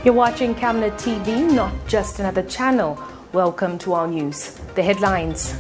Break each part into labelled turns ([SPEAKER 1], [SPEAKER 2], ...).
[SPEAKER 1] You're watching Camnet TV, not just another channel. Welcome to our news. The headlines.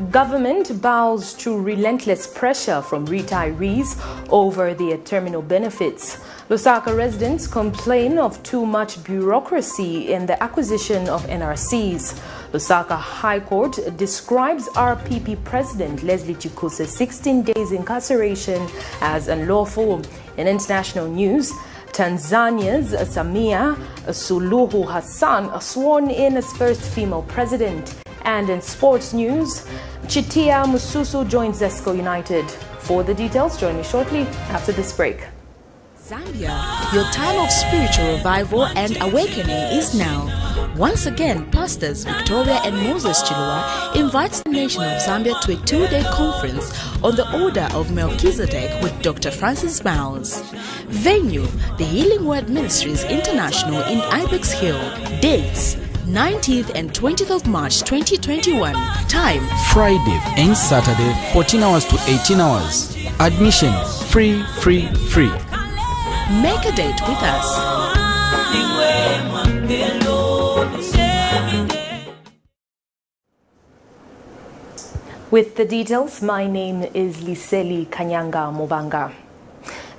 [SPEAKER 1] Government bows to relentless pressure from retirees over their terminal benefits. Lusaka residents complain of too much bureaucracy in the acquisition of NRC'S. Lusaka High Court describes RPP President Leslie CHIKUSE'S 16 days incarceration as unlawful. In international news, Tanzania's SAMIA SULUHU HASSAN sworn in as first female president. And in sports news, CHITIYA MUSUSU joins ZESCO United. For the details, join me shortly after this break.
[SPEAKER 2] Zambia, your time of spiritual revival and awakening is now. Once again, Pastors Victoria and Moses Chilua invites the nation of Zambia to a 2-day conference on the order of Melchizedek with Dr. Francis Miles. Venue, the Healing Word Ministries International in Ibex Hill. Dates, 19th and 20th of March 2021. Time,
[SPEAKER 3] Friday and Saturday, 14 hours to 18 hours. Admission, free.
[SPEAKER 2] Make a date with us.
[SPEAKER 1] With the details, my name is Liseli Kanyanga Mubanga.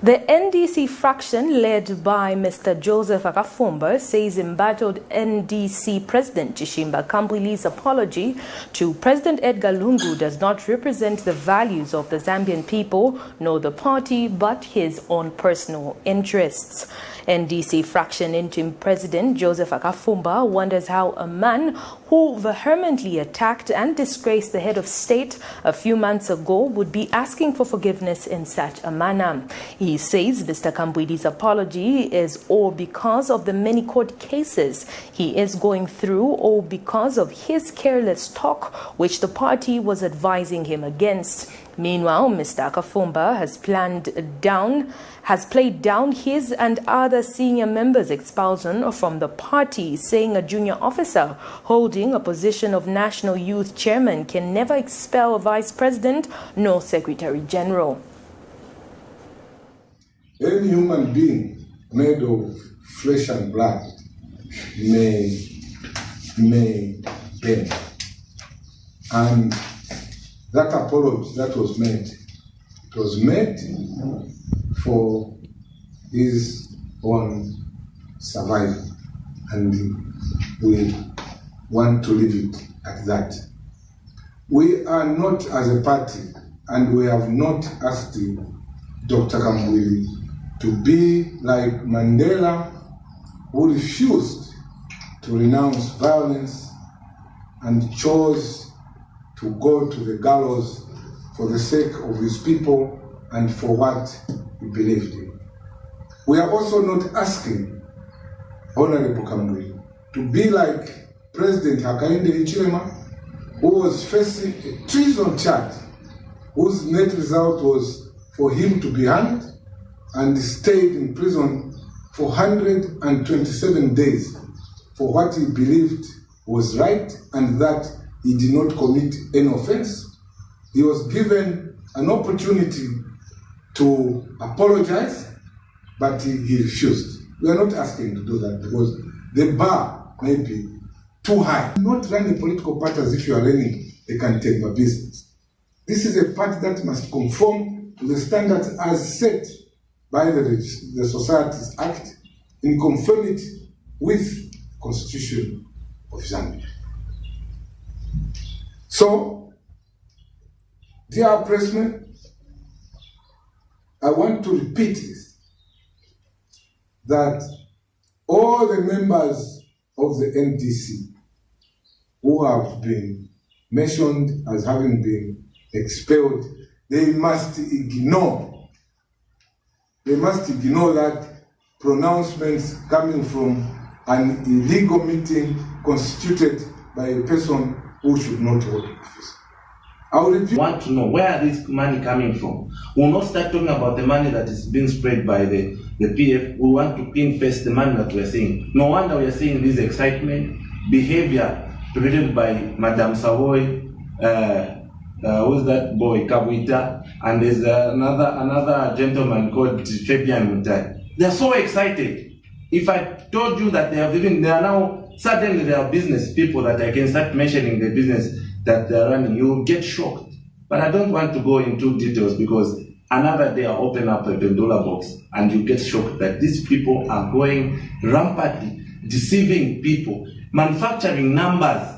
[SPEAKER 1] The NDC fraction led by Mr. Joseph Akafumba says embattled NDC President Chishimba Kambwili's apology to President Edgar Lungu does not represent the values of the Zambian people nor the party but his own personal interests. NDC fraction interim President Joseph Akafumba wonders how a man who vehemently attacked and disgraced the head of state a few months ago would be asking for forgiveness in such a manner. He says Mr. Kambwili's apology is all because of the many court cases he is going through or because of his careless talk which the party was advising him against. Meanwhile, Mr. Akafumba has played down his and other senior members' expulsion from the party, saying a junior officer holding a position of National Youth Chairman can never expel a Vice President nor Secretary General.
[SPEAKER 4] Any human being made of flesh and blood may bend. And that apology that was made, it was made for his own survival. And we want to leave it at that. We are not as a party, and we have not asked Dr. Kambwili to be like Mandela, who refused to renounce violence and chose to go to the gallows for the sake of his people and for what he believed in. We are also not asking Honorable Kambwili to be like President Hakainde Hichilema, who was facing a treason charge, whose net result was for him to be hanged and stayed in prison for 127 days for what he believed was right and that he did not commit any offense. He was given an opportunity to apologize, but he refused. We are not asking to do that because the bar may be too high. Not run a political party as if you are running a Kantengwa business. This is a party that must conform to the standards as set by the Societies Act in conformity with the Constitution of Zambia. So, dear pressmen, I want to repeat this, that all the members of the NDC who have been mentioned as having been expelled, they must ignore that pronouncements coming from an illegal meeting constituted by a person who should not hold office. I would
[SPEAKER 5] want to know where is this money coming from. We will not start talking about the money that is being spread by the PF. We want to clean face the money that we are seeing. No wonder we are seeing this excitement, behavior created by Madame Savoy, who's that boy, Kabuita, and there's another gentleman called Fabian Mutai. They're so excited. If I told you that there are now, certainly there are business people that I can start mentioning the business that they are running, you will get shocked. But I don't want to go into details because another day I'll open up a Pandora box and you get shocked that these people are going rampantly, deceiving people, manufacturing numbers.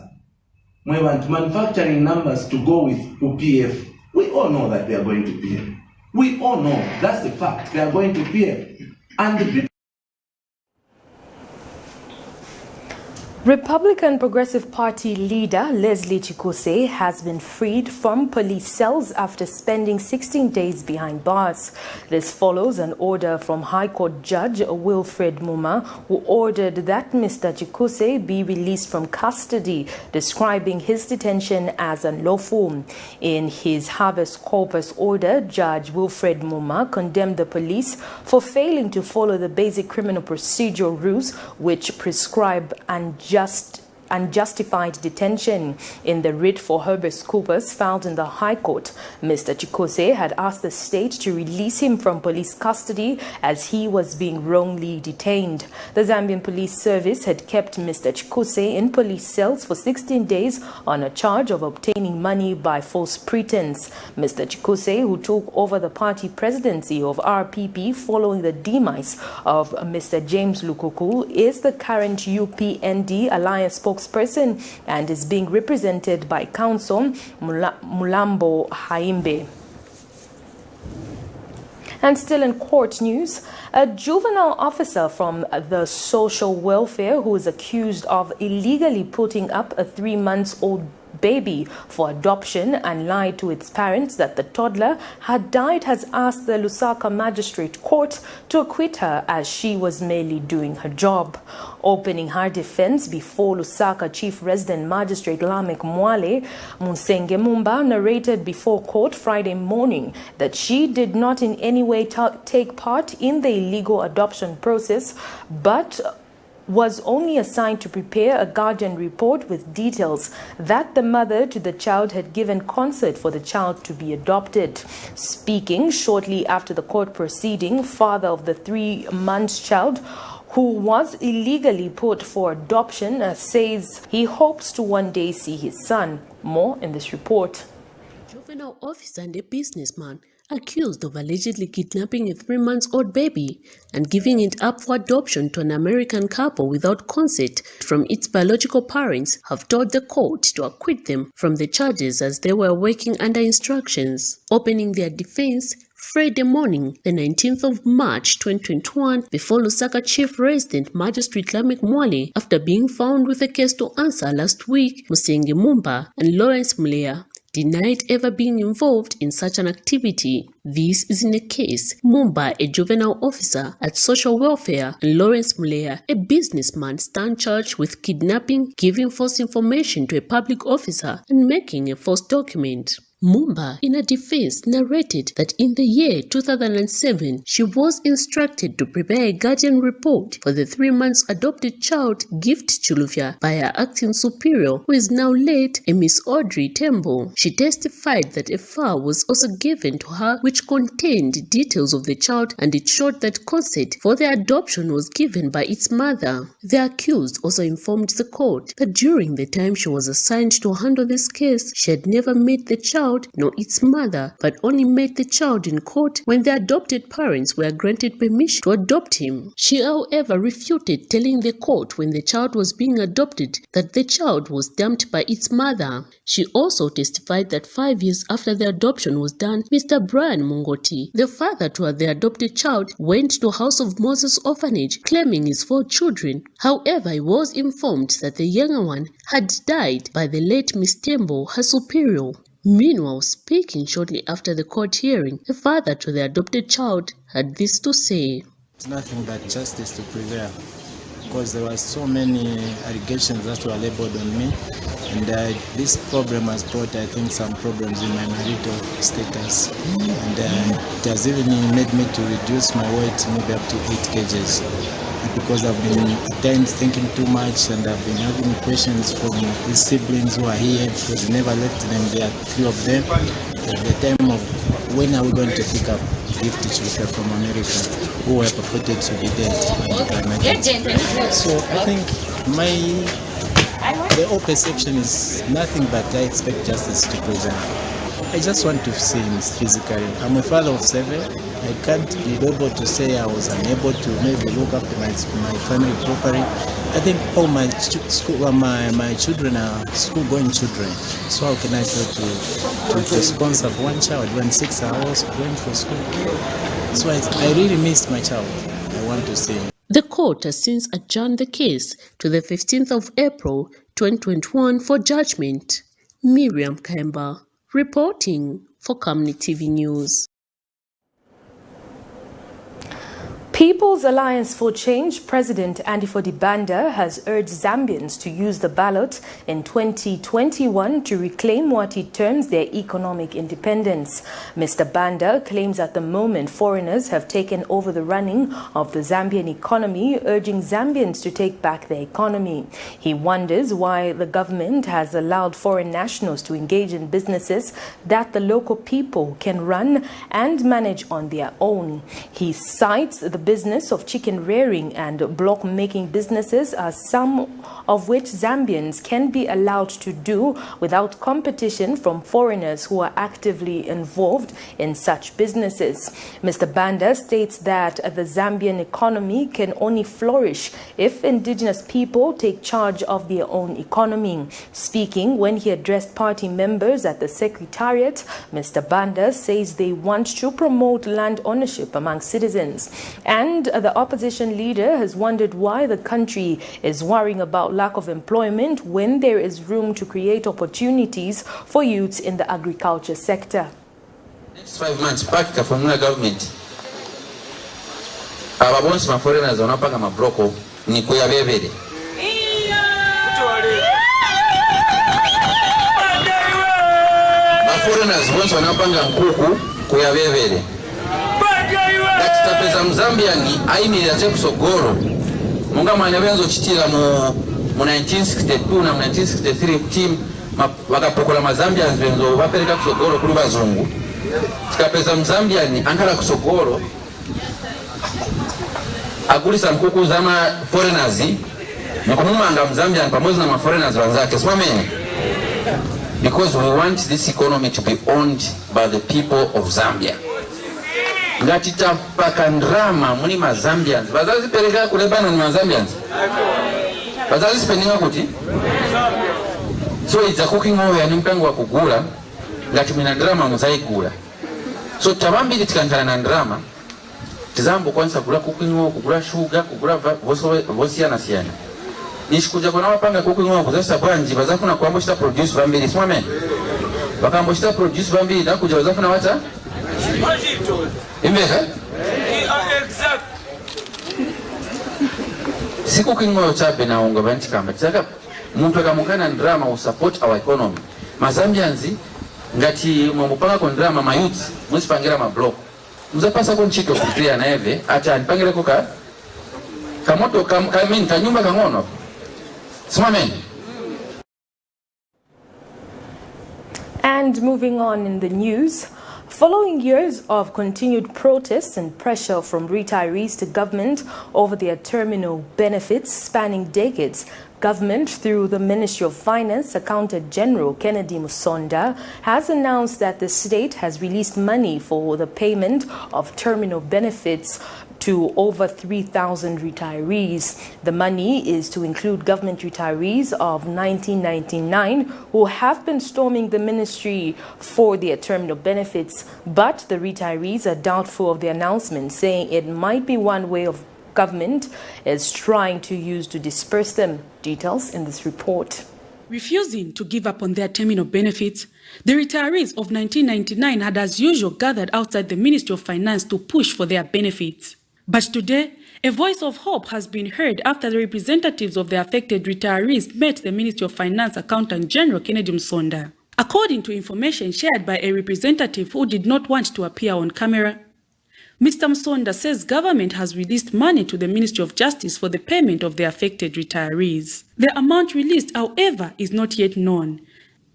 [SPEAKER 5] We want manufacturing numbers to go with PF. We all know that they are going to PF. We all know, that's the fact, they are going to PF. And the people.
[SPEAKER 1] Republican Progressive Party leader Leslie Chikuse has been freed from police cells after spending 16 days behind bars. This follows an order from High Court Judge Wilfred Muma, who ordered that Mr. Chikuse be released from custody, describing his detention as unlawful. In his habeas corpus order, Judge Wilfred Muma condemned the police for failing to follow the basic criminal procedural rules which prescribe unjustified detention. In the writ for habeas corpus filed in the High Court, Mr. Chikuse had asked the state to release him from police custody as he was being wrongly detained. The Zambian Police Service had kept Mr. Chikuse in police cells for 16 days on a charge of obtaining money by false pretense. Mr. Chikuse, who took over the party presidency of RPP following the demise of Mr. James Lukuku, is the current UPND Alliance spokesperson and is being represented by counsel Mulambo Haimbe. And still in court news, a juvenile officer from the social welfare who is accused of illegally putting up a 3-month-old baby for adoption and lied to its parents that the toddler had died has asked the Lusaka Magistrate Court to acquit her as she was merely doing her job. Opening her defense before Lusaka Chief Resident Magistrate Lamek Mwale, Musenge Mumba narrated before court Friday morning that she did not in any way take part in the illegal adoption process, but was only assigned to prepare a guardian report with details that the mother to the child had given consent for the child to be adopted. Speaking shortly after the court proceeding, father of the 3-month child who was illegally put for adoption says he hopes to one day see his son. More in this report.
[SPEAKER 6] Juvenile officer and a businessman accused of allegedly kidnapping a 3-month-old baby and giving it up for adoption to an American couple without consent from its biological parents have told the court to acquit them from the charges as they were working under instructions. Opening their defense Friday morning, the 19th of March 2021, before Lusaka Chief Resident Magistrate Lamek Mwale, after being found with a case to answer last week, Musenge Mumba and Lawrence Mlea denied ever being involved in such an activity. This is in a case Mumba, a juvenile officer at social welfare, and Lawrence Mlea, a businessman, stand charged with kidnapping, giving false information to a public officer, and making a false document. Mumba, in her defense, narrated that in the year 2007, she was instructed to prepare a guardian report for the 3-month adopted child Gift Chulufya by her acting superior, who is now late, a Miss Audrey Tembo. She testified that a file was also given to her which contained details of the child, and it showed that consent for the adoption was given by its mother. The accused also informed the court that during the time she was assigned to handle this case, she had never met the child nor its mother, but only met the child in court when the adopted parents were granted permission to adopt him. She, however, refuted telling the court when the child was being adopted that the child was dumped by its mother. She also testified that 5 years after the adoption was done, Mr. Brian Mungoti, the father to the adopted child, went to House of Moses orphanage claiming his 4 children. However, he was informed that the younger one had died by the late Miss Tembo, her superior. Meanwhile, speaking shortly after the court hearing, the father to the adopted child had this to say.
[SPEAKER 7] It's nothing but justice to prevail, because there were so many allegations that were labeled on me, and this problem has brought, I think, some problems in my marital status, and it has even made me to reduce my weight maybe up to 8 kgs. because I've been at times thinking too much, and I've been having questions from his siblings who are here because he never left them. There are 3 of them. At the time of when are we going to pick up gift children from America who were purported to be dead. So I think the whole perception is nothing but I expect justice to prevail. I just want to see him physically. I'm a father of 7. I can't be able to say I was unable to maybe look after my family properly. I think all my children are school-going children. So how can I try to sponsor one child when 6 hours going for school? So I really miss my child. I want to see him.
[SPEAKER 6] The court has since adjourned the case to the 15th of April 2021 for judgment. Miriam Kemba reporting for Camnet TV News.
[SPEAKER 1] People's Alliance for Change President Andifodi Banda has urged Zambians to use the ballot in 2021 to reclaim what he terms their economic independence. Mr. Banda claims at the moment foreigners have taken over the running of the Zambian economy, urging Zambians to take back their economy. He wonders why the government has allowed foreign nationals to engage in businesses that the local people can run and manage on their own. He cites the business of chicken rearing and block making businesses are some of which Zambians can be allowed to do without competition from foreigners who are actively involved in such businesses. Mr. Banda states that the Zambian economy can only flourish if indigenous people take charge of their own economy. Speaking when he addressed party members at the Secretariat, Mr. Banda says they want to promote land ownership among citizens. And the opposition leader has wondered why the country is worrying about lack of employment when there is room to create opportunities for youths in the agriculture sector.
[SPEAKER 8] Next 5 months, back from the government. Our bonds my foreigners on Apaka Mabroko, Nikuya Bevede. My foreigners once on Apanga Kuku, Kuya Bevede. Katitapeza Mzambiani aini ya kusogoro munga mwanyabenzo chitira mu 1962 na 1963 team wakapokola Mazambians benzo bapereka kusogoro kuri bazungu tikapeza Mzambiani ankala kusogoro agulisa mkuku zama foreigners mukumumanga Mzambian pamoja na foreigners wanzake simameni, because we want this economy to be owned by the people of Zambia. Ngatita pakandrama muni Mazambians bazazi pereka kulebana ni Mazambians bazazi spendinga kuti so it's a cooking oil ni mpango wa kugula ngati mina drama muzaikula so tabambili tikantana na drama tizambo kwanza kula cooking oil kugula sugar kugula vosia na siana nishikuja kwa wapanga cooking oil kuzasa banji bazafuna kuamboshita produce bambili simame bakamboshita produce bambili na kuja bazafuna wata Imeka? Exact. Siku kingo chape na unga banti kamba. Tsaka muntu akamukana drama u support our economy. Mazambianzi ngati mwamupanga kwa drama ma youth musipangira ma block. Muzapasa kwa nchito kutia na eve acha nipangire koka kamoto kamin kanyumba kangono. Simameni.
[SPEAKER 1] And moving on in the news, following years of continued protests and pressure from retirees to government over their terminal benefits spanning decades, government, through the Ministry of Finance, Accountant General Kennedy Musonda, has announced that the state has released money for the payment of terminal benefits to over 3,000 retirees. The money is to include government retirees of 1999 who have been storming the ministry for their terminal benefits, but the retirees are doubtful of the announcement, saying it might be one way of government is trying to use to disperse them. Details in this report.
[SPEAKER 9] Refusing to give up on their terminal benefits, the retirees of 1999 had as usual gathered outside the Ministry of Finance to push for their benefits. But today, a voice of hope has been heard after the representatives of the affected retirees met the Ministry of Finance Accountant General Kennedy Musonda. According to information shared by a representative who did not want to appear on camera, Mr. Msonda says government has released money to the Ministry of Justice for the payment of the affected retirees. The amount released, however, is not yet known.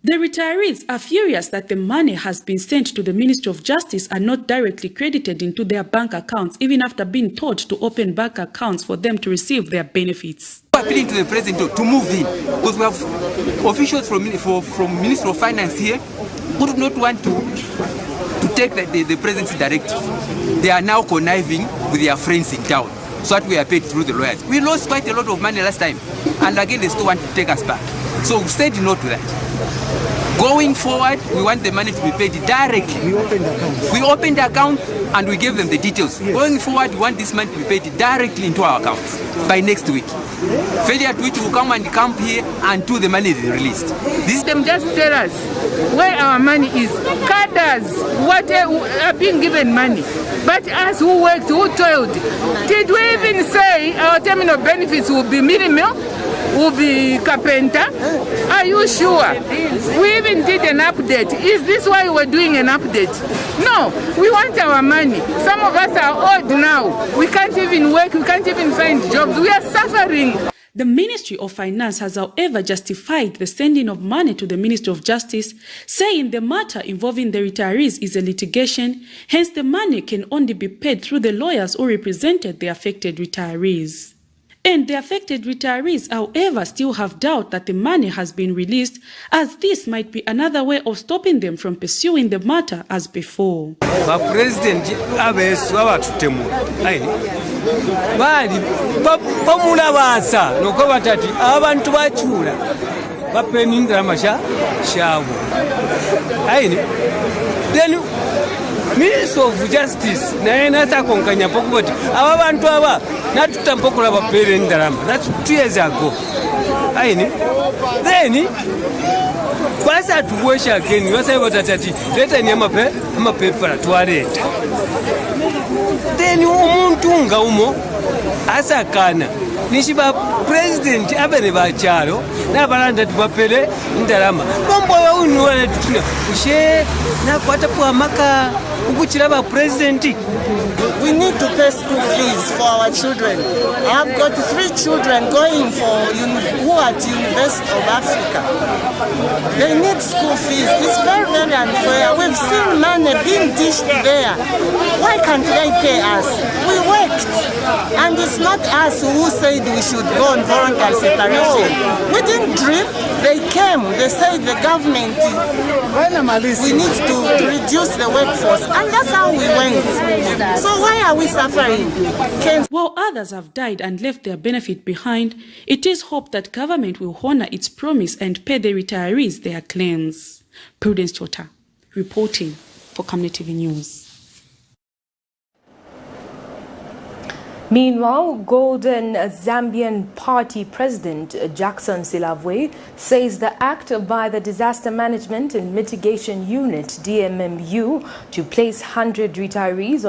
[SPEAKER 9] The retirees are furious that the money has been sent to the Ministry of Justice and not directly credited into their bank accounts, even after being told to open bank accounts for them to receive their benefits.
[SPEAKER 10] Appealing to the President to move in, because we have officials from Ministry of Finance here who do not want to take the Presidency directive. They are now conniving with their friends in town, so that we are paid through the lawyers. We lost quite a lot of money last time, and again they still want to take us back. So we've said no to that. Going forward, we want the money to be paid directly. We opened the account and we gave them the details. Yes. Going forward, we want this money to be paid directly into our accounts by next week. Failure to which will come and camp here until the money is released.
[SPEAKER 11] This them just tell us where our money is. Cadres, what are being given money. But us who worked, who toiled, did we even say our terminal benefits will be minimal? Will be carpenter? Are you sure? We even did an update. Is this why we're doing an update? No, we want our money. Some of us are old now. We can't even work, we can't even find jobs. We are suffering.
[SPEAKER 9] The Ministry of Finance has, however, justified the sending of money to the Ministry of Justice, saying the matter involving the retirees is a litigation, hence the money can only be paid through the lawyers who represented the affected retirees. And the affected retirees, however, still have doubt that the money has been released, as this might be another way of stopping them from pursuing the matter as before.
[SPEAKER 10] The President Minister of Justice, that's 2 years ago. Then, once I to wash again, you say what I said, let any paper to arrest. Then you Muntunga Umo, Asakana. Nishiba President Abeneba Charo, Nabaranda to Papele, Ndarama. Bombo, you know, Ushe, Nakwatapua Maka. President,
[SPEAKER 12] we need to pay school fees for our children. I have got 3 children going who are at University of Africa. They need school fees. It's very, very unfair. We've seen money being dished there. Why can't they pay us? We worked, and it's not us who said we should go on voluntary separation. We didn't dream. They came. They said the government, we need to reduce the workforce. And that's how we went. So why are we suffering?
[SPEAKER 9] While others have died and left their benefit behind, it is hoped that government will honor its promise and pay the retirees their claims. Prudence Chota, reporting for Camnet TV News.
[SPEAKER 1] Meanwhile, Golden Zambian Party President Jackson Silavwe says the act by the Disaster Management and Mitigation Unit, DMMU, to place 100 retirees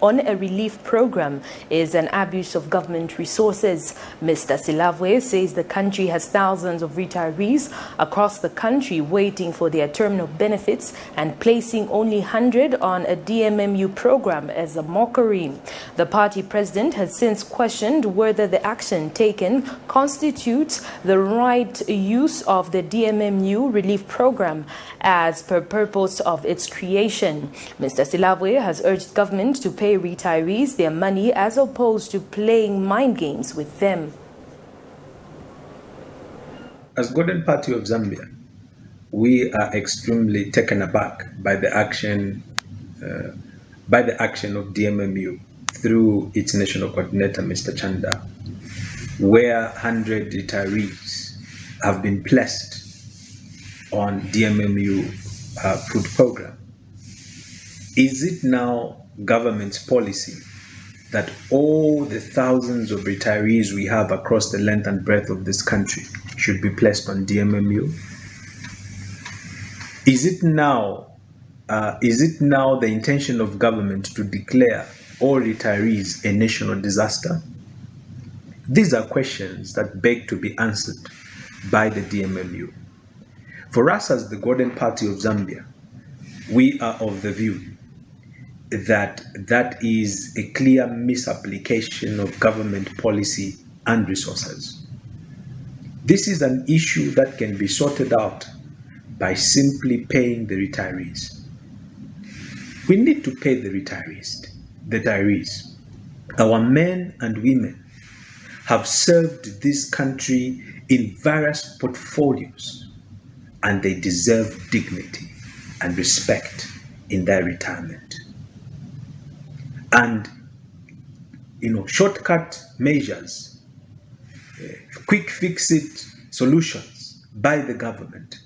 [SPEAKER 1] on a relief program is an abuse of government resources. Mr. Silavwe says the country has thousands of retirees across the country waiting for their terminal benefits, and placing only 100 on a DMMU program as a mockery. The party president has since questioned whether the action taken constitutes the right use of the DMMU relief program as per purpose of its creation. Mr. Silavwe has urged government to pay retirees their money as opposed to playing mind games with them.
[SPEAKER 13] As Golden Party of Zambia, we are extremely taken aback by the action of DMMU through its national coordinator, Mr. Chanda, where 100 retirees have been placed on DMMU food program. Is it now government's policy that all the thousands of retirees we have across the length and breadth of this country should be placed on DMMU? Is it now the intention of government to declare all retirees a national disaster? These are questions that beg to be answered by the DMMU. For us as the Golden Party of Zambia, we are of the view that is a clear misapplication of government policy and resources. This is an issue that can be sorted out by simply paying the retirees. We need to pay the retirees. Our men and women have served this country in various portfolios, and they deserve dignity and respect in their retirement. And, shortcut measures, quick fix-it solutions by the government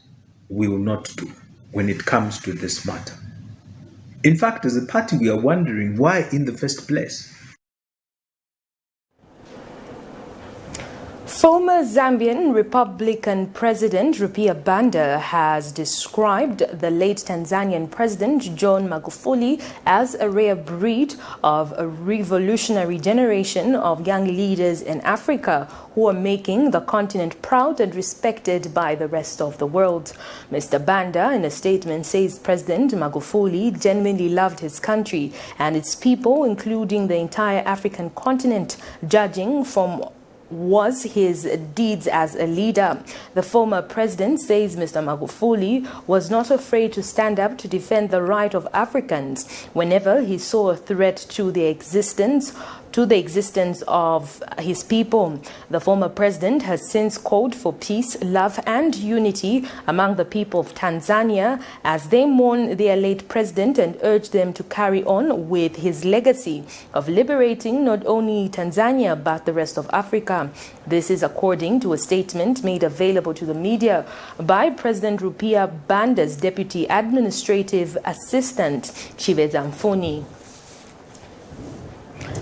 [SPEAKER 13] will not do when it comes to this matter. In fact, as a party, we are wondering why in the first place.
[SPEAKER 1] Former Zambian Republican President Rupiah Banda has described the late Tanzanian President John Magufuli as a rare breed of a revolutionary generation of young leaders in Africa who are making the continent proud and respected by the rest of the world. Mr. Banda, in a statement, says President Magufuli genuinely loved his country and its people, including the entire African continent, judging from was his deeds as a leader. The former president says Mr. Magufuli was not afraid to stand up to defend the right of Africans whenever he saw a threat to the existence of his people. The former president has since called for peace, love and unity among the people of Tanzania as they mourn their late president and urge them to carry on with his legacy of liberating not only Tanzania but the rest of Africa. This is according to a statement made available to the media by President Rupiah Banda's Deputy Administrative Assistant, Chiveza Mfuni.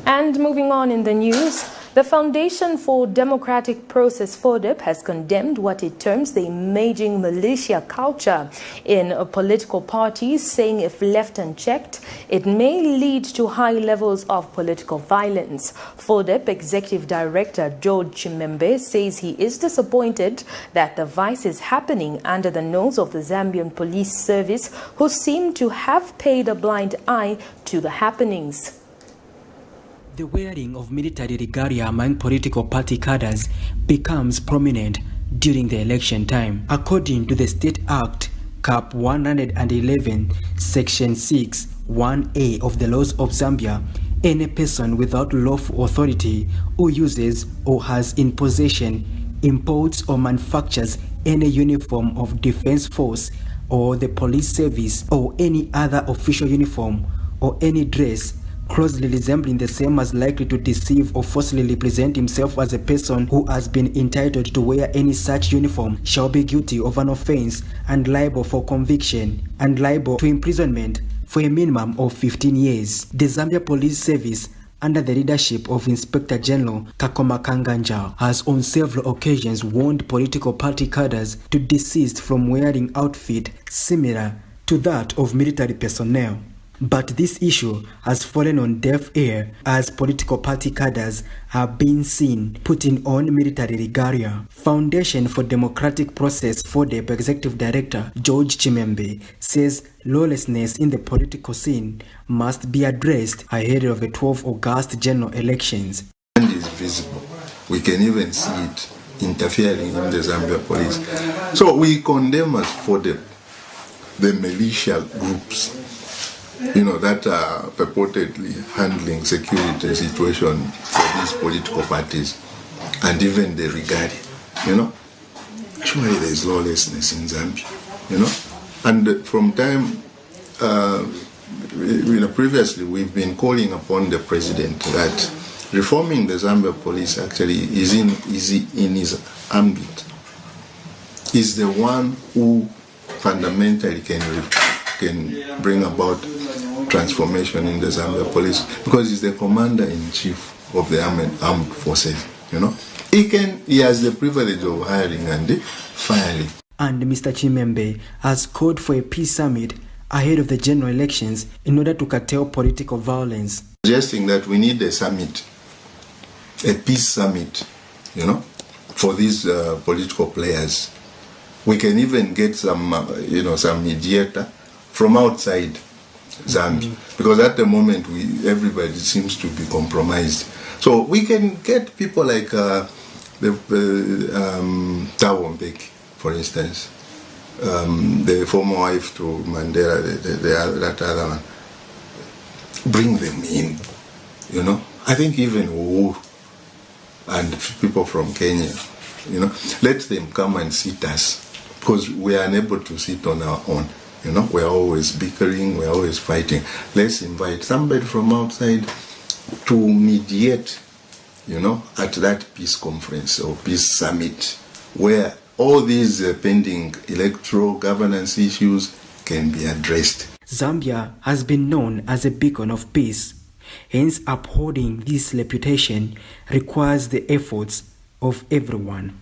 [SPEAKER 1] And moving on in the news, the Foundation for Democratic Process FODEP has condemned what it terms the emerging militia culture in political parties, saying if left unchecked, it may lead to high levels of political violence. FODEP Executive Director George Chimembe says he is disappointed that the vice is happening under the nose of the Zambian Police Service, who seem to have paid a blind eye to the happenings.
[SPEAKER 14] The wearing of military regalia among political party cadres becomes prominent during the election time. According to the State Act, Cap 111, Section 6, 1A of the laws of Zambia, any person without lawful authority who uses or has in possession, imports or manufactures any uniform of defense force or the police service or any other official uniform or any dress closely resembling the same as likely to deceive or falsely represent himself as a person who has been entitled to wear any such uniform shall be guilty of an offense and liable for conviction and liable to imprisonment for a minimum of 15 years. The Zambia Police Service, under the leadership of Inspector General Kakoma Kanganja, has on several occasions warned political party cadres to desist from wearing outfit similar to that of military personnel. But this issue has fallen on deaf ear as political party cadres have been seen putting on military regalia. Foundation for Democratic Process FODEP Executive Director George Chimembe says lawlessness in the political scene must be addressed ahead of the 12 August general elections.
[SPEAKER 4] It is visible. We can even see it interfering in the Zambia police. So we condemn as FODEP the militia groups, that are purportedly handling security situation for these political parties, and even the regalia, Surely there is lawlessness in Zambia, And from time, previously we've been calling upon the president that reforming the Zambia police actually is in his ambit. He's the one who fundamentally can bring about transformation in the Zambia police, because he's the commander-in-chief of the armed forces, He has the privilege of hiring and firing.
[SPEAKER 14] And Mr. Chimembe has called for a peace summit ahead of the general elections in order to curtail political violence. Suggesting
[SPEAKER 4] that we need a summit, a peace summit, for these political players. We can even get some mediator from outside Zambia, because at the moment everybody seems to be compromised. So we can get people like Thabo Mbeki, for instance, the former wife to Mandela, that other one. Bring them in, you know. I think even Uhuru and people from Kenya, you know, let them come and sit us, because we are unable to sit on our own. You know, we're always bickering, we're always fighting. Let's invite somebody from outside to mediate, you know, at that peace conference or peace summit, where all these pending electoral governance issues can be addressed.
[SPEAKER 14] Zambia has been known as a beacon of peace. Hence, upholding this reputation requires the efforts of everyone.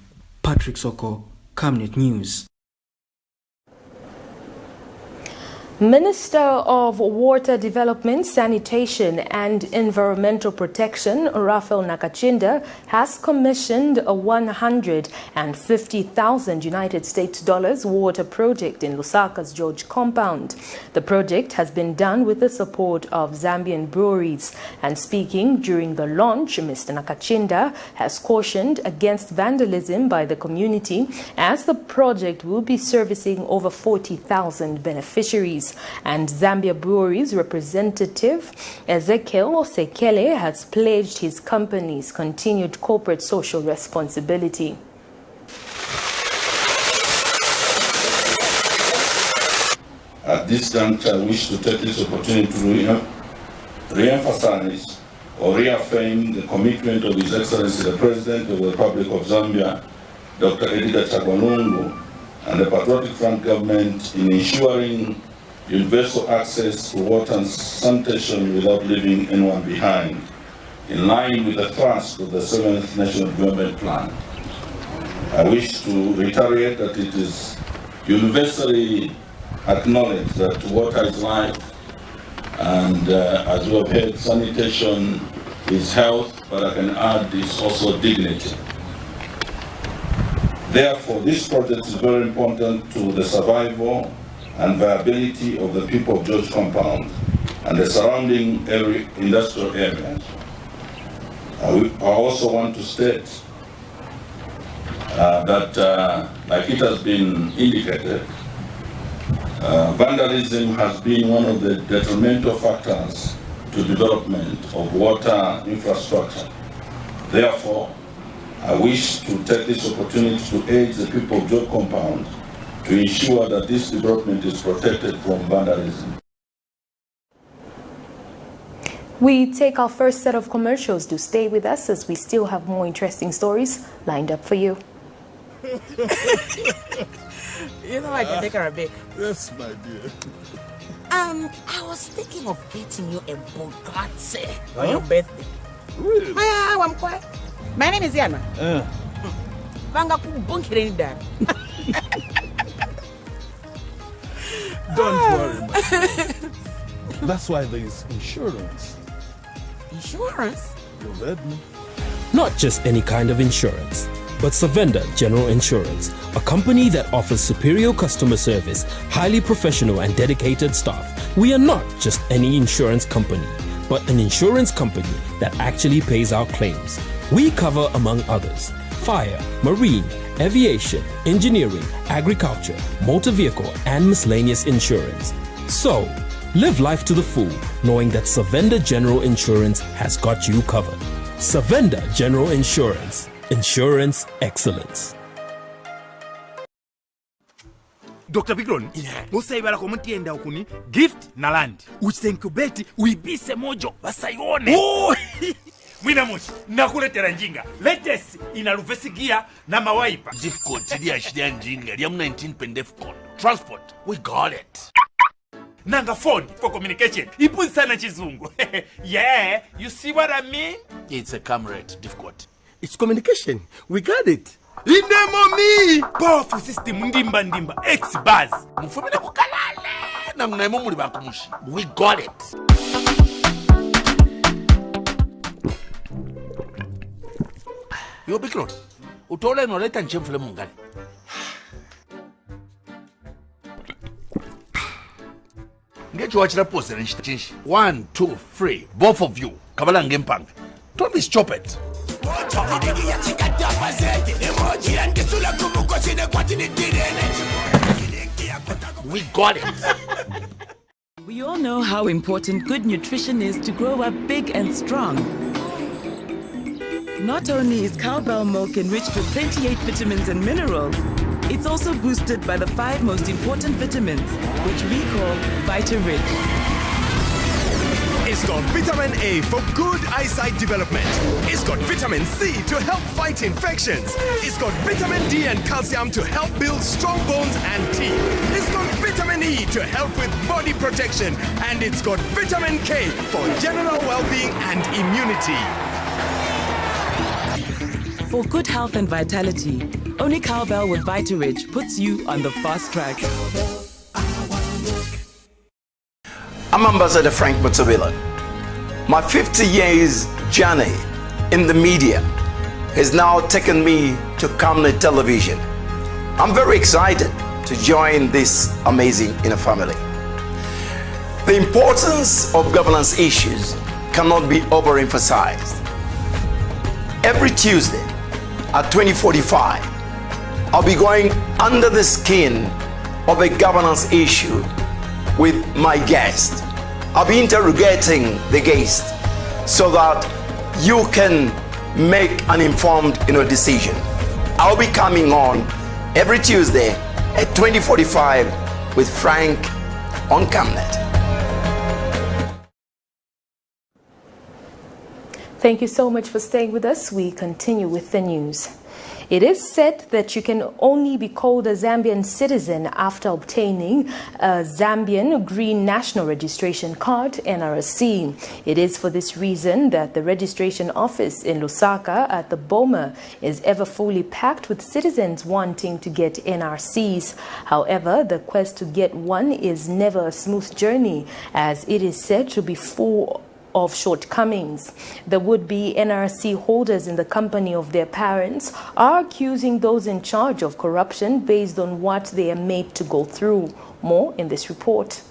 [SPEAKER 14] Patrick Soko, Camnet News.
[SPEAKER 1] Minister of Water Development, Sanitation and Environmental Protection, Raphael Nakachinda, has commissioned a $150,000 United States water project in Lusaka's George compound. The project has been done with the support of Zambian breweries. And speaking during the launch, Mr. Nakachinda has cautioned against vandalism by the community, as the project will be servicing over 40,000 beneficiaries. And Zambia Breweries representative Ezekiel Osekele has pledged his company's continued corporate social responsibility.
[SPEAKER 15] At this juncture, I wish to take this opportunity to re-emphasize or reaffirm the commitment of His Excellency the President of the Republic of Zambia, Dr. Edgar Chagwanungu, and the Patriotic Front government in ensuring universal access to water and sanitation without leaving anyone behind, in line with the thrust of the 7th National Development Plan. I wish to reiterate that it is universally acknowledged that water is life, and as we have heard, sanitation is health, but I can add is also dignity. Therefore, this project is very important to the survival and viability of the people of George compound and the surrounding industrial areas. I also want to state that, like it has been indicated, vandalism has been one of the detrimental factors to development of water infrastructure. Therefore, I wish to take this opportunity to aid the people of George compound to ensure that this development is protected from vandalism.
[SPEAKER 1] We take our first set of commercials. Do stay with us, as we still have more interesting stories lined up for you.
[SPEAKER 16] You know I can take her a bit.
[SPEAKER 17] Yes, my dear.
[SPEAKER 16] I was thinking of getting you a Bugatti on your birthday.
[SPEAKER 17] Really?
[SPEAKER 16] I'm quiet. My name is Yana.
[SPEAKER 17] Don't worry, man. That's why there is insurance.
[SPEAKER 16] Insurance?
[SPEAKER 17] You heard me.
[SPEAKER 18] Not just any kind of insurance, but Savenda General Insurance, a company that offers superior customer service, highly professional and dedicated staff. We are not just any insurance company, but an insurance company that actually pays our claims. We cover, among others, fire, marine, aviation, engineering, agriculture, motor vehicle, and miscellaneous insurance. So, live life to the full, knowing that Savenda General Insurance has got you covered. Savenda General Insurance. Insurance excellence.
[SPEAKER 19] Dr. Bigron, musaibala ko mutienda okuni gift na land. Uchenkubeti uibise mojo basayone. Oh! Mwina moshi, nakuletera njinga. Latest inaluvesigia na mawaipa.
[SPEAKER 20] Zip code chidi ya shidi ya njinga. Liam 19 pendef code. Transport, we got it.
[SPEAKER 19] Nanga phone for communication. Ipu sana chizungu. Yeah, you see what I mean?
[SPEAKER 20] It's a Camnet difficult.
[SPEAKER 17] It's communication. We got it.
[SPEAKER 19] Inemomi! Powerful system ndimba X-Buzz.
[SPEAKER 20] Mufumile kukalale. Na mnaimo muli bakumushi. We got it. Yo Bikron, utola inoleta nchemfule mungani. ngechowachira pose chinshi 1 2 3 both of you kabalange mpanga don't be stupid. We got it.
[SPEAKER 21] We all know how important good nutrition is to grow up big and strong. Not only is cowbell milk enriched with 28 vitamins and minerals, it's also boosted by the 5 most important vitamins, which we call Vita-Rich.
[SPEAKER 22] It's got vitamin A for good eyesight development. It's got vitamin C to help fight infections. It's got vitamin D and calcium to help build strong bones and teeth. It's got vitamin E to help with body protection. And it's got vitamin K for general well-being and immunity.
[SPEAKER 21] For good health and vitality, only cowbell with Vita-Rich puts you on the fast track.
[SPEAKER 23] I'm Ambassador Frank Mutawila. My 50 years journey in the media has now taken me to Camnet television. I'm very excited to join this amazing inner family. The importance of governance issues cannot be overemphasized. Every Tuesday at 20:45, I'll be going under the skin of a governance issue with my guest. I'll be interrogating the guest so that you can make an informed decision. I'll be coming on every Tuesday at 20:45 with Frank on Camnet.
[SPEAKER 1] Thank you so much for staying with us. We continue with the news. It is said that you can only be called a Zambian citizen after obtaining a Zambian Green National Registration Card, NRC. It is for this reason that the registration office in Lusaka at the Boma is ever fully packed with citizens wanting to get NRCs. However, the quest to get one is never a smooth journey, as it is said to be full of shortcomings. The would-be NRC holders in the company of their parents are accusing those in charge of corruption based on what they are made to go through. More in this report.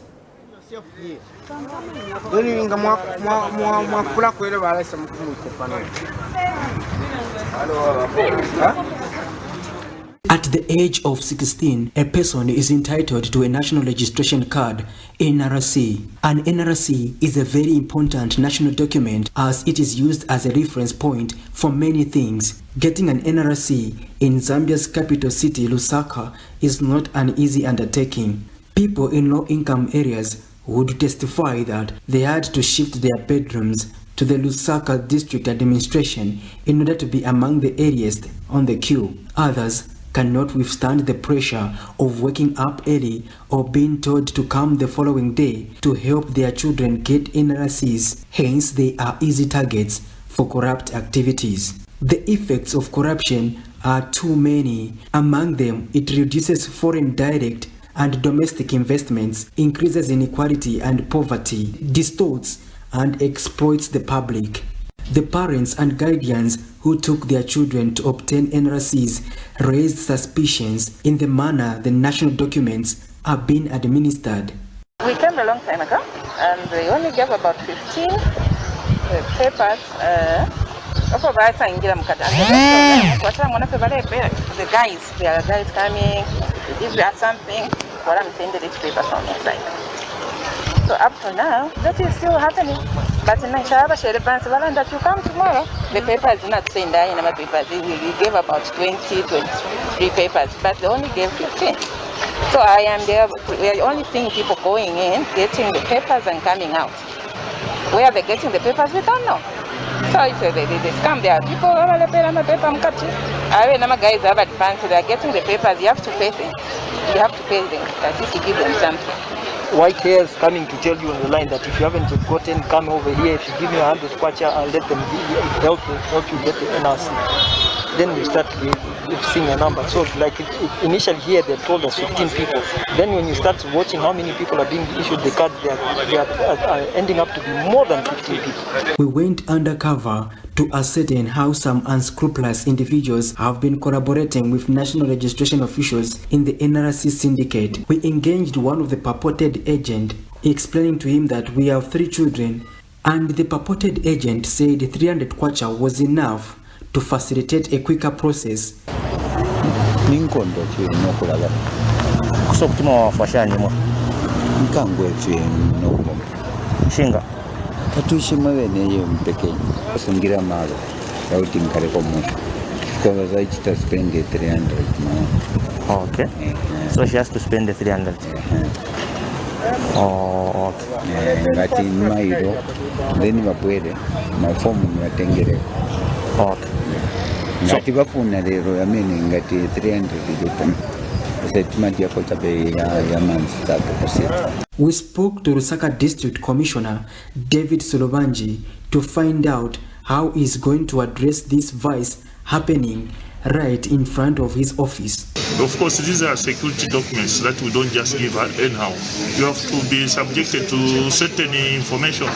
[SPEAKER 14] At the age of 16, a person is entitled to a national registration card, NRC. An NRC is a very important national document as it is used as a reference point for many things. Getting an NRC in Zambia's capital city, Lusaka, is not an easy undertaking. People in low-income areas would testify that they had to shift their bedrooms to the Lusaka district administration in order to be among the earliest on the queue. Others cannot withstand the pressure of waking up early or being told to come the following day to help their children get NRCs. Hence, they are easy targets for corrupt activities. The effects of corruption are too many. Among them, it reduces foreign direct and domestic investments, increases inequality and poverty, distorts and exploits the public. The parents and guardians who took their children to obtain NRCs raised suspicions in the manner the national documents are being administered.
[SPEAKER 24] We came a long time ago and we only gave about 15 papers. The guys, there are guys coming, if there's something, what I'm sending these papers on your side. So up to now, that is still happening. But in Nashaba, that you come tomorrow, the paper is not saying that in our papers. We gave about 23 papers, but they only gave 15. So I am there, we are only seeing people going in, getting the papers and coming out. Where they're getting the papers, we don't know. So it's they scam. There are people, guys have advanced, they are getting the papers, you have to pay them. You have to pay them, at least to give them something.
[SPEAKER 25] White hairs coming to tell you on the line that if you haven't gotten, come over here. If you give me 100 kwacha, I'll let them help you get the NRC. Then we start seeing a number. So like initially here they told us 15 people. Then when you start watching how many people are being issued the card, they are ending up to be more than 15 people.
[SPEAKER 14] We went undercover to ascertain how some unscrupulous individuals have been collaborating with national registration officials in the NRC syndicate. We engaged one of the purported agents explaining to him that we have 3 children, and the purported agent said 300 kwacha was enough to facilitate a quicker process.
[SPEAKER 2] Shinga katushima bene yo mpeke sungira malo sauti nkale ko mu because I just spend 300 now. Okay. So she has to spend the 300. Oh, okay. Ngati mairo then bapwele mafomu ngatengere. Okay. Ngati bafuna lero yamene ngati 300 digital.
[SPEAKER 14] We spoke to Lusaka District Commissioner David Sulubanji to find out how he's going to address this vice happening right in front of his office.
[SPEAKER 3] Of course, these are security documents that we don't just give anyhow. You have to be subjected to certain information,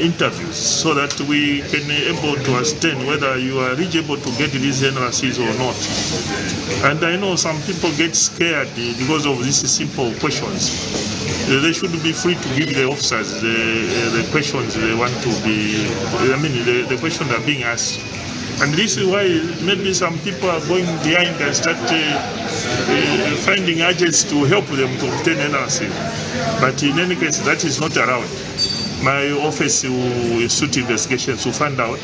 [SPEAKER 3] interviews, so that we can be able to ascertain whether you are eligible to get these NRC'S or not. And I know some people get scared because of these simple questions. They should be free to give the officers the questions they want to be, the questions that are being asked. And this is why maybe some people are going behind and start finding agents to help them to obtain NRC. But in any case, that is not allowed. My office will suit investigations to find out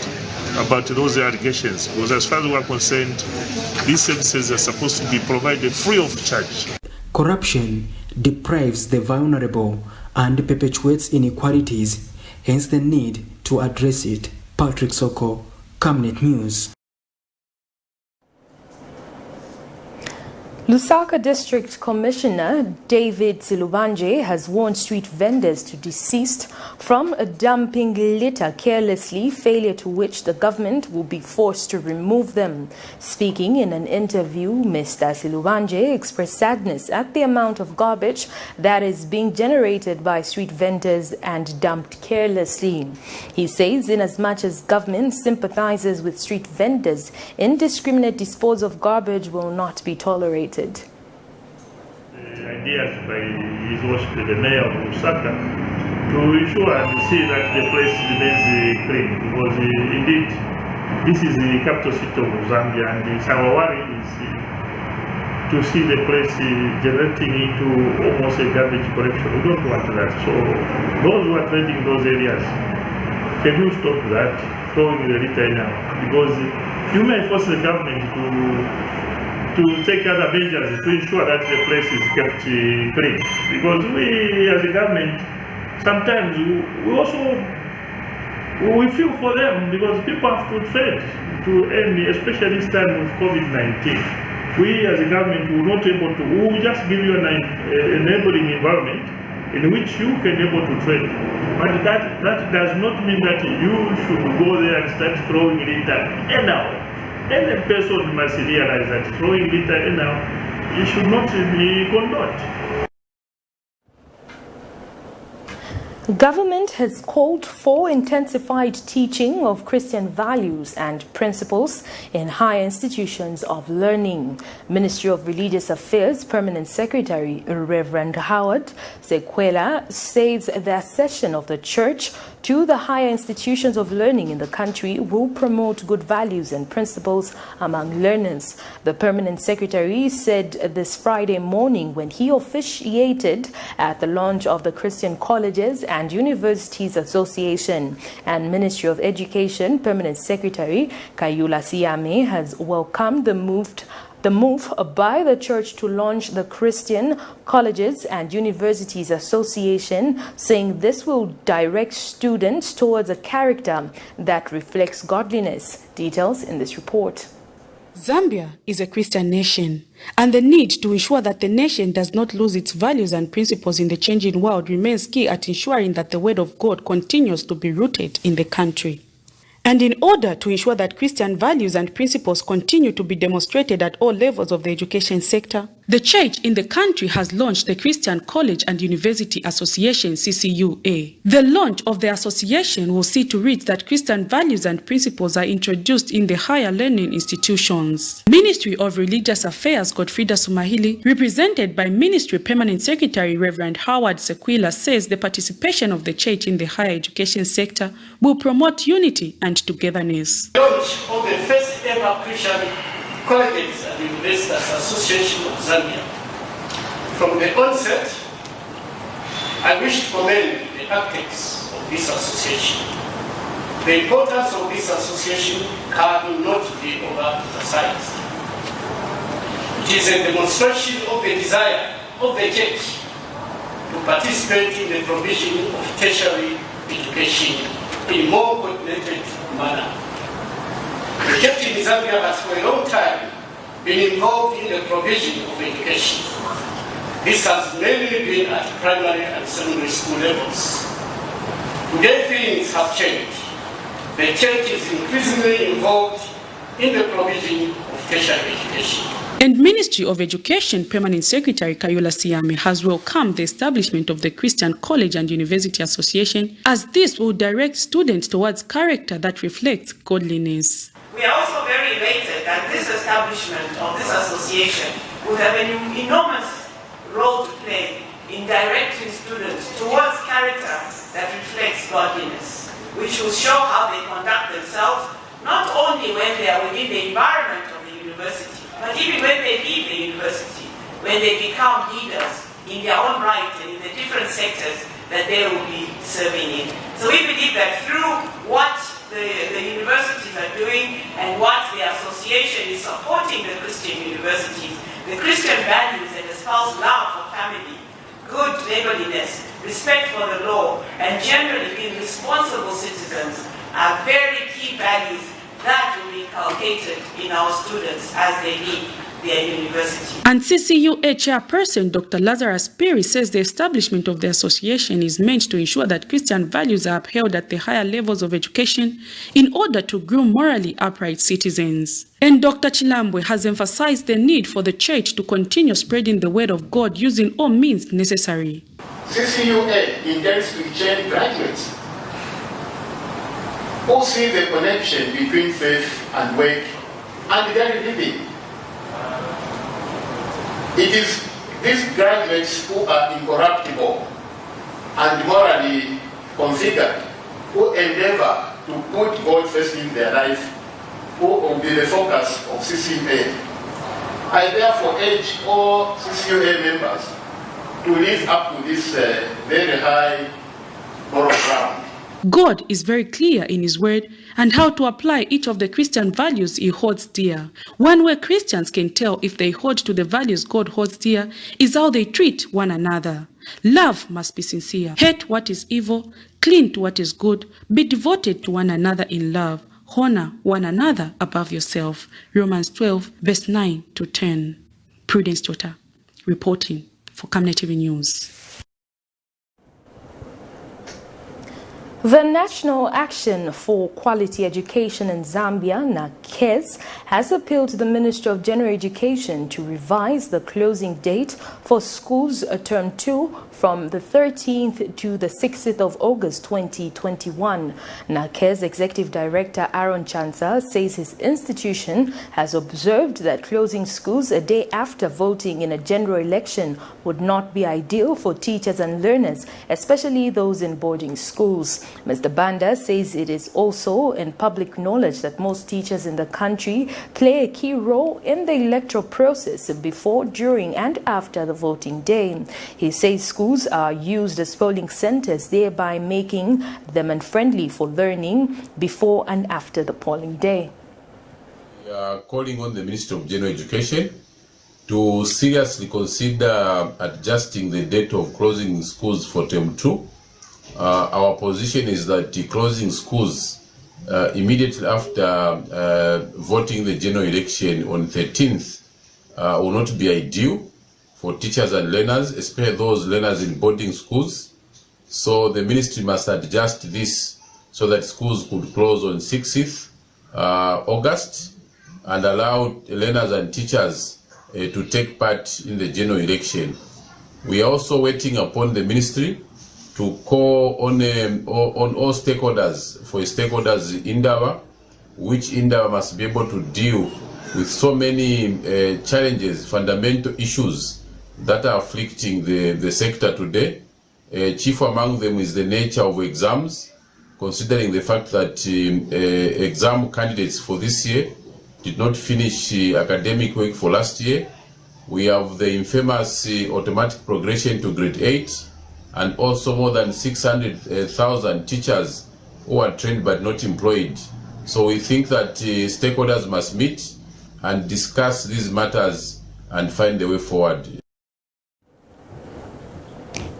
[SPEAKER 3] about those allegations. Because as far as we are concerned, these services are supposed to be provided free of charge.
[SPEAKER 14] Corruption deprives the vulnerable and perpetuates inequalities, hence the need to address it. Patrick Soko, Camnet News.
[SPEAKER 1] Lusaka District Commissioner David Silubanje has warned street vendors to desist from dumping litter carelessly, failure to which the government will be forced to remove them. Speaking in an interview, Mr. Silubanje expressed sadness at the amount of garbage that is being generated by street vendors and dumped carelessly. He says inasmuch as government sympathizes with street vendors, indiscriminate disposal of garbage will not be tolerated.
[SPEAKER 3] Ideas by His Worship the Mayor of Lusaka to ensure and see that the place remains clean, because indeed this is the capital city of Zambia, and our worry is to see the place generating into almost a garbage collection. We don't want that. So those who are trading those areas, can you stop that, throwing the litter now? Because you may force the government to take other measures to ensure that the place is kept clean. Because we as a government, sometimes we feel for them, because people have to trade to end, especially this time of COVID-19. We as a government will not able to, we will just give you an enabling environment in which you can able to trade. But that does not mean that you should go there and start throwing litter anyhow. Any person must realize that throwing litter anyhow, it should not be condoned.
[SPEAKER 1] Government has called for intensified teaching of Christian values and principles in higher institutions of learning. Ministry of Religious Affairs Permanent Secretary Reverend Howard Sequela says the accession of the church to the higher institutions of learning in the country will promote good values and principles among learners. The Permanent Secretary said this Friday morning when he officiated at the launch of the Christian Colleges and Universities Association. And Ministry of Education Permanent Secretary Kayula Siame has welcomed the move by the church to launch the Christian Colleges and Universities Association, saying this will direct students towards a character that reflects godliness. Details in this report.
[SPEAKER 9] Zambia is a Christian nation, and the need to ensure that the nation does not lose its values and principles in the changing world remains key at ensuring that the Word of God continues to be rooted in the country. And in order to ensure that Christian values and principles continue to be demonstrated at all levels of the education sector, The church in the country has launched the Christian College and University Association, CCUA. The launch of the association will see to it that Christian values and principles are introduced in the higher learning institutions. Ministry of Religious Affairs Godfrida Sumahili, represented by Ministry Permanent Secretary Reverend Howard Sequila, says the participation of the church in the higher education sector will promote unity and togetherness.
[SPEAKER 5] Launch of the first ever Christian Colleges and Universities Association of Zambia. From the onset, I wish to commend the architects of this association. The importance of this association cannot be overemphasized. It is a demonstration of the desire of the church to participate in the provision of tertiary education in a more coordinated manner. The church in Zambia has for a long time been involved in the provision of education. This has mainly been at primary and secondary school levels. Today things have changed. The church is increasingly involved in the provision of tertiary education.
[SPEAKER 9] And Ministry of Education Permanent Secretary Kayula Siame has welcomed the establishment of the Christian College and University Association, as this will direct students towards character that reflects godliness.
[SPEAKER 6] We are also very elated that this establishment of this association will have an enormous role to play in directing students towards character that reflects godliness, which will show how they conduct themselves, not only when they are within the environment of the university, but even when they leave the university, when they become leaders in their own right and in the different sectors that they will be serving in. So we believe that through what the universities are doing and what the association is supporting the Christian universities, the Christian values that espouse love for family, good neighborliness, respect for the law, and generally being responsible citizens are very key values that will be inculcated in our students as they leave their university.
[SPEAKER 9] And CCUA chairperson Dr. Lazarus Perry says the establishment of the association is meant to ensure that Christian values are upheld at the higher levels of education in order to groom morally upright citizens. And Dr. Chilambwe has emphasized the need for the church to continue spreading the word of God using all means necessary.
[SPEAKER 7] CCUA intends to train graduates who see the connection between faith and work and daily living. It is these graduates who are incorruptible and morally configured who endeavor to put God first in their life, who will be the focus of CCUA. I therefore urge all CCUA members to live up to this very high moral ground.
[SPEAKER 9] God is very clear in His word and how to apply each of the Christian values He holds dear. One way Christians can tell if they hold to the values God holds dear is how they treat one another. Love must be sincere. Hate what is evil, cling to what is good, be devoted to one another in love, honor one another above yourself. Romans 12, verse 9 to 10. Prudence Tota, reporting for Camnet TV News.
[SPEAKER 1] The National Action for Quality Education in Zambia, NRC'S, has appealed to the Ministry of General Education to revise the closing date for schools term 2 from the 13th to the 16th of August 2021. NRC'S Executive Director Aaron Chanza says his institution has observed that closing schools a day after voting in a general election would not be ideal for teachers and learners, especially those in boarding schools. Mr. Banda says it is also in public knowledge that most teachers in the country play a key role in the electoral process before, during, and after the voting day. He says schools are used as polling centers, thereby making them unfriendly for learning before and after the polling day.
[SPEAKER 8] We are calling on the Ministry of General Education to seriously consider adjusting the date of closing schools for term 2. Our position is that closing schools immediately after voting the general election on 13th will not be ideal for teachers and learners, especially those learners in boarding schools. So the ministry must adjust this so that schools could close on 6th August and allow learners and teachers to take part in the general election. We are also waiting upon the ministry to call on all stakeholders, for stakeholders in Indaba, which Indaba must be able to deal with so many challenges, fundamental issues that are afflicting the sector today. Chief among them is the nature of exams, considering the fact that exam candidates for this year did not finish academic work for last year. We have the infamous automatic progression to grade 8, and also more than 600,000 teachers who are trained but not employed. So we think that stakeholders must meet and discuss these matters and find a way forward.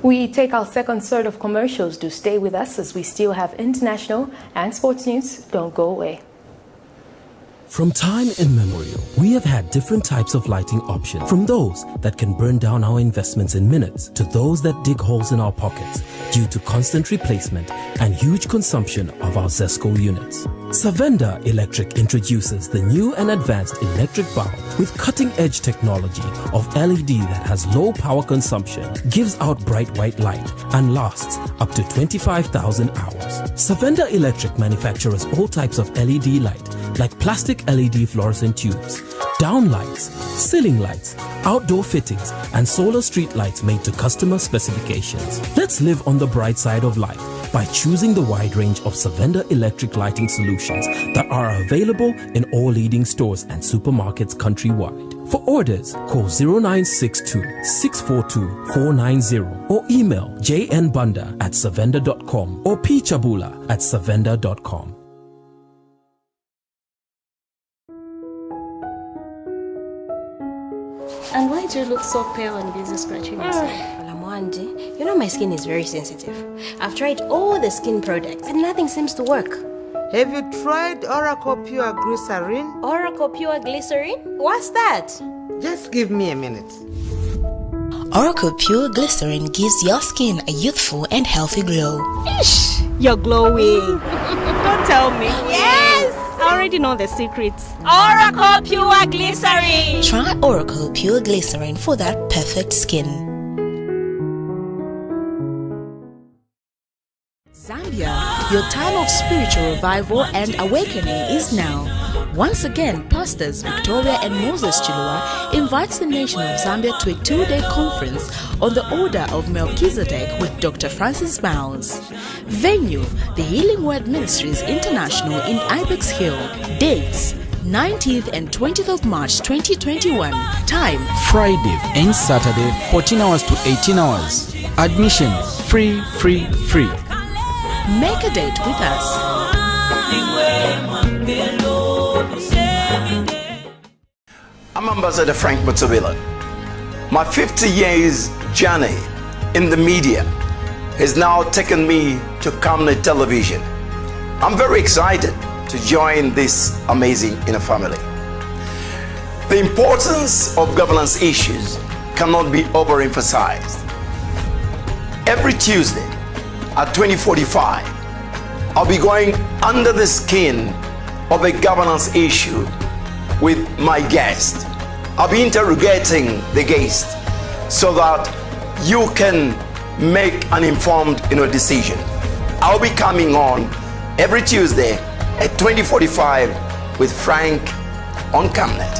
[SPEAKER 1] We take our second set of commercials. Do stay with us as we still have international and sports news. Don't go away.
[SPEAKER 18] From time immemorial, we have had different types of lighting options, from those that can burn down our investments in minutes to those that dig holes in our pockets due to constant replacement and huge consumption of our ZESCO units. Savenda Electric introduces the new and advanced electric bulb with cutting-edge technology of LED that has low power consumption, gives out bright white light, and lasts up to 25,000 hours. Savenda Electric manufactures all types of LED light, like plastic LED fluorescent tubes, down lights, ceiling lights, outdoor fittings, and solar street lights made to customer specifications. Let's live on the bright side of life by choosing the wide range of Savenda electric lighting solutions that are available in all leading stores and supermarkets countrywide. For orders, call 0962 642 490 or email jnbunda@savenda.com or pchabula@savenda.com.
[SPEAKER 4] And why do you look so pale and busy scratching yourself?
[SPEAKER 10] Well, Amwandi, you know my skin is very sensitive. I've tried all the skin products and nothing seems to work.
[SPEAKER 11] Have you tried Oracle Pure Glycerin?
[SPEAKER 10] Oracle Pure Glycerin? What's that?
[SPEAKER 11] Just give me a minute.
[SPEAKER 12] Oracle Pure Glycerin gives your skin a youthful and healthy glow.
[SPEAKER 4] Ish, you're glowing. Don't tell me.
[SPEAKER 10] Yes!
[SPEAKER 4] I already know the secrets.
[SPEAKER 10] Oracle Pure Glycerin!
[SPEAKER 12] Try Oracle Pure Glycerin for that perfect skin.
[SPEAKER 16] Zambia, your time of spiritual revival and awakening is now. Once again, Pastors Victoria and Moses Chilua invites the nation of Zambia to a 2-day conference on the order of Melchizedek with Dr. Francis Miles. Venue, the Healing Word Ministries International in Ibex Hill. Dates, 19th and 20th of March 2021. Time,
[SPEAKER 13] Friday and Saturday, 14 hours to 18 hours. Admission, free.
[SPEAKER 16] Make a date with us.
[SPEAKER 23] I'm Ambassador Frank Mutsubila. My 50 years journey in the media has now taken me to Camnet television. I'm very excited to join this amazing inner family. The importance of governance issues cannot be overemphasized. Every Tuesday at 20:45, I'll be going under the skin of a governance issue with my guest. I'll be interrogating the guest so that you can make an informed decision. I'll be coming on every Tuesday at 20:45 with Frank on Camnet.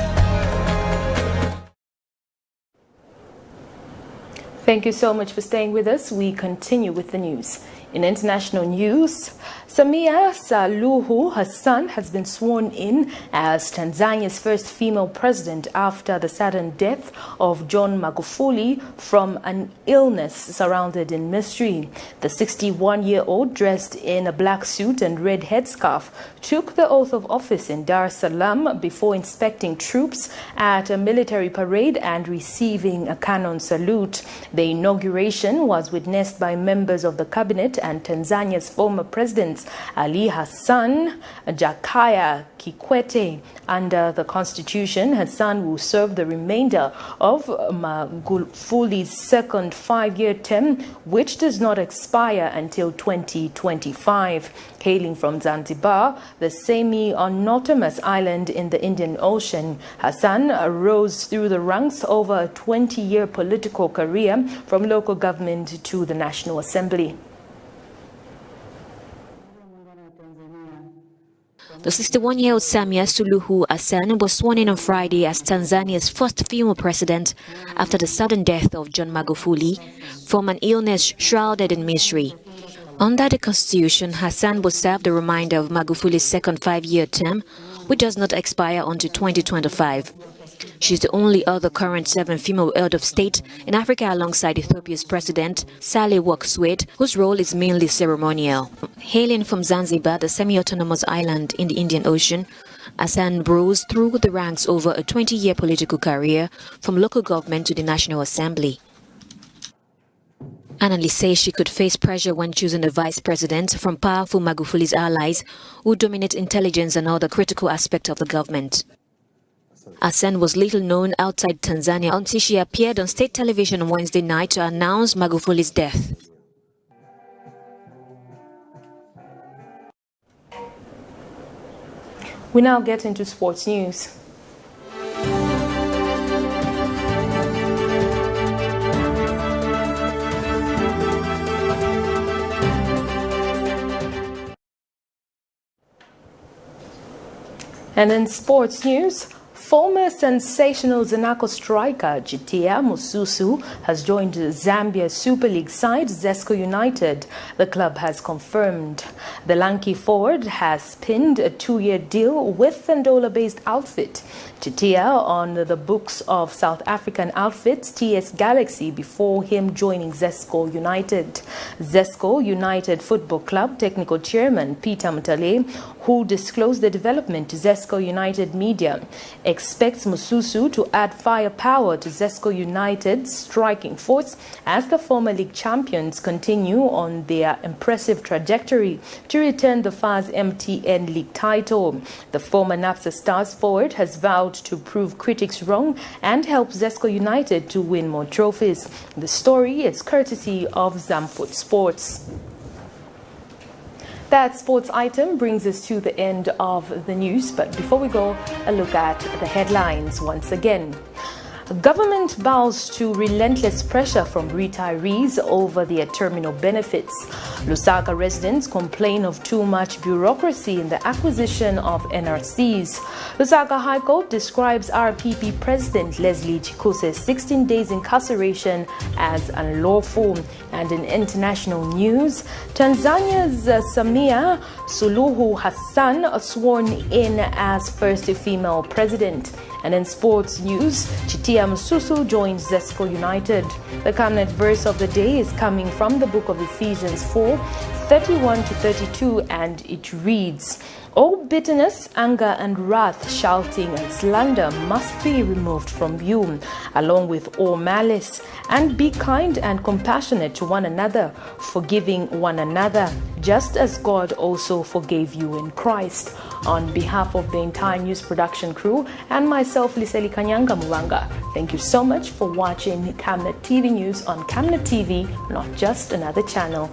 [SPEAKER 1] Thank you so much for staying with us. We continue with the news. In international news, SAMIA SULUHU HASSAN has been sworn in as Tanzania's first female president after the sudden death of John Magufuli from an illness surrounded in mystery. The 61-year-old, dressed in a black suit and red headscarf, took the oath of office in Dar es Salaam before inspecting troops at a military parade and receiving a cannon salute. The inauguration was witnessed by members of the cabinet and Tanzania's former presidents Ali Hassan, Jakaya Kikwete. Under the constitution, Hassan will serve the remainder of Magufuli's second 5-year term, which does not expire until 2025. Hailing from Zanzibar, the semi-autonomous island in the Indian Ocean, Hassan rose through the ranks over a 20-year political career from local government to the National Assembly.
[SPEAKER 15] The 61-year-old SAMIA SULUHU HASSAN was sworn in on Friday as Tanzania's first female president after the sudden death of John Magufuli from an illness shrouded in mystery. Under the constitution, Hassan will serve the remainder of Magufuli's second 5-year term, which does not expire until 2025. She's the only other current 7 female head of state in Africa alongside Ethiopia's president, Saleh Work Suede, whose role is mainly ceremonial. Hailing from Zanzibar, the semi-autonomous island in the Indian Ocean, Hassan rose through the ranks over a 20-year political career from local government to the National Assembly. Analysts say she could face pressure when choosing a vice president from powerful Magufuli's allies who dominate intelligence and other critical aspects of the government. Hassan was little known outside Tanzania until she appeared on state television on Wednesday night to announce Magufuli's death.
[SPEAKER 1] We now get into sports news. And in sports news, former sensational Zanaco striker CHITIYA MUSUSU has joined Zambia's Super League side ZESCO United. The club has confirmed. The lanky forward has pinned a 2-year deal with Ndola-based outfit CHITIYA on the books of South African outfits TS Galaxy before him joining ZESCO United. ZESCO United Football Club technical chairman Peter Mutale, who disclosed the development to ZESCO United media, expects MUSUSU to add firepower to ZESCO United's striking force as the former league champions continue on their impressive trajectory to return the FAS MTN League title. The former NAPSA Stars forward has vowed to prove critics wrong and help ZESCO United to win more trophies. The story is courtesy of Zamfoot Sports. That sports item brings us to the end of the news, but before we go, a look at the headlines once again. Government bows to relentless pressure from retirees over their terminal benefits. Lusaka residents complain of too much bureaucracy in the acquisition of NRC'S. Lusaka High Court describes RPP President Leslie CHIKUSE'S 16 days incarceration as unlawful. And in international news, Tanzania's SAMIA SULUHU HASSAN sworn in as first female president. And in sports news, CHITIYA MUSUSU joins ZESCO United. The Camnet verse of the day is coming from the book of Ephesians 4:31-32, and it reads, "All bitterness, anger and wrath, shouting and slander must be removed from you, along with all malice, and be kind and compassionate to one another, forgiving one another, just as God also forgave you in Christ." On behalf of the entire news production crew and myself, Liseli Kanyanga Muwanga, thank you so much for watching Camnet TV News on Camnet TV, not just another channel.